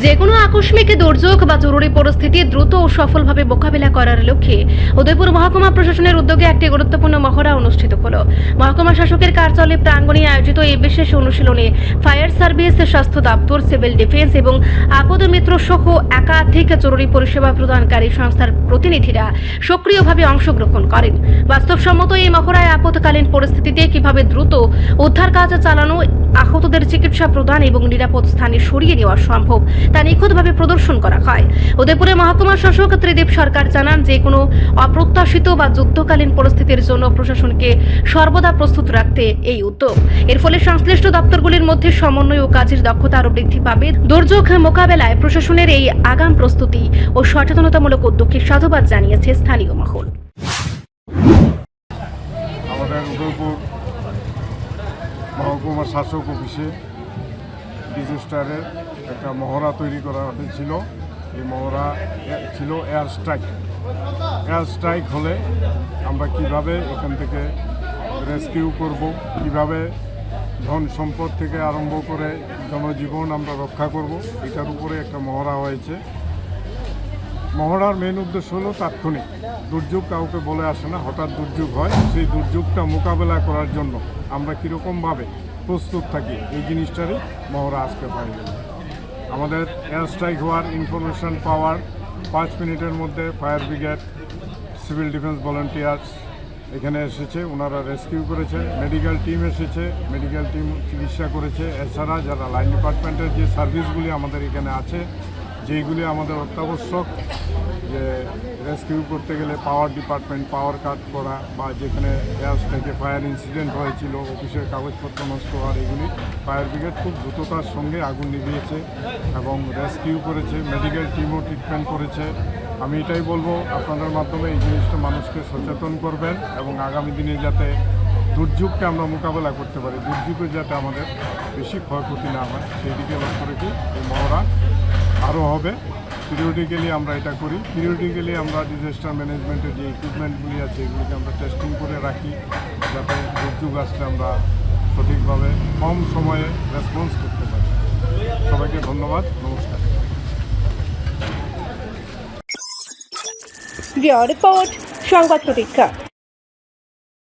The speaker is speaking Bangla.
যে কোনো আকস্মিক দুর্যোগ বা জরুরি পরিস্থিতি দ্রুত ও সফলভাবে মোকাবিলা করার লক্ষ্যে উদয়পুর মহকুমা প্রশাসনের উদ্যোগে একটি গুরুত্বপূর্ণ মহড়া অনুষ্ঠিত হলো। মহকুমা শাসকের কার্যালয়ে প্রাঙ্গণে আয়োজিত এই বিশেষ অনুশীলনে ফায়ার সার্ভিস, স্বাস্থ্য দপ্তর, সিভিল ডিফেন্স এবং আপদ মিত্র সহ একাধিক জরুরি পরিষেবা প্রদানকারী সংস্থার প্রতিনিধিরা সক্রিয়ভাবে অংশগ্রহণ করেন। বাস্তবসম্মত এই মহড়ায় আপদকালীন পরিস্থিতিতে কিভাবে দ্রুত উদ্ধার কাজ চালানো, আহতদের চিকিৎসা প্রদান এবং নিরাপদ স্থানে সরিয়ে নেওয়া সম্ভব তা নিখুঁতভাবে প্রদর্শন করা হয়। উদয়পুরে মহকুমা শাসক ত্রিদীপ সরকার জানান, যে কোনো অপ্রত্যাশিত বা যুদ্ধকালীন পরিস্থিতির জন্য প্রশাসনকে সর্বদা প্রস্তুত রাখতে এই উদ্যোগ। এর ফলে সংশ্লিষ্ট দপ্তরগুলির মধ্যে সমন্বয় ও কাজের দক্ষতা আরও বৃদ্ধি পাবে। দুর্যোগ মোকাবেলায় প্রশাসনের এই আগাম প্রস্তুতি ও সচেতনতামূলক উদ্যোগকে সাধুবাদ জানিয়েছে স্থানীয় মহল। আমাদের উদয়পুর মহকুমা শাসক অফিসে ডিজাস্টারের একটা মহড়া তৈরি করা হয়েছিল। এই মহড়া ছিল এয়ার স্ট্রাইক হলে আমরা কিভাবে এখান থেকে রেস্কিউ করব, কিভাবে ধন সম্পদ থেকে আরম্ভ করে জনজীবন আমরা রক্ষা করব, এটার উপরে একটা মহড়া হয়েছে। মহড়ার মেন উদ্দেশ্য হলো তাৎক্ষণিক দুর্যোগ কাউকে বলে আসে না, হঠাৎ দুর্যোগ হয়, সেই দুর্যোগটা মোকাবেলা করার জন্য আমরা কীরকমভাবে প্রস্তুত থাকি এই জিনিসটারই মহড়া আজকে পাই গেল। আমাদের এয়ার স্ট্রাইক হওয়ার ইনফরমেশন পাওয়ার 5 মিনিটের মধ্যে fire brigade, civil defence volunteers এখানে এসেছে, ওনারা রেস্কিউ করেছে। মেডিকেল টিম এসেছে, মেডিকেল টিম চিকিৎসা করেছে। এছাড়া যারা লাইন ডিপার্টমেন্টের যে সার্ভিসগুলি আমাদের এখানে আছে, যেইগুলি আমাদের অত্যাবশ্যক, যে রেস্কিউ করতে গেলে পাওয়ার ডিপার্টমেন্ট পাওয়ার কাট করা, বা যেখানে এয়ার স্ট্রাইকে ফায়ার ইনসিডেন্ট হয়েছিল অফিসের কাগজপত্র নষ্ট হওয়ার, এগুলি ফায়ার ব্রিগেড খুব দ্রুততার সঙ্গে আগুন নিভিয়েছে এবং রেস্কিউ করেছে। মেডিকেল টিমও ট্রিটমেন্ট করেছে। আমি এটাই বলবো, আপনাদের মাধ্যমে এই জিনিসটা মানুষকে সচেতন করবেন এবং আগামী দিনে যাতে দুর্যোগকে আমরা মোকাবেলা করতে পারি, দুর্যোগে যাতে আমাদের বেশি ক্ষয়ক্ষতি না হয়, সেই দিকে লক্ষ্য রেখে এই মহড়া আরও হবে। পিরিয়ডিক্যালি আমরা এটা করি। পিরিয়ডিক্যালি আমরা ডিজাস্টার ম্যানেজমেন্টের যে ইকুইপমেন্টগুলি আছে এগুলিকে আমরা টেস্টিং করে রাখি, যাতে দুর্যোগ আসলে আমরা সঠিকভাবে কম সময়ে রেসপন্স করতে পারি। সবাইকে ধন্যবাদ, নমস্কার। রিপোর্ট সংবাদ প্রতীক্ষা।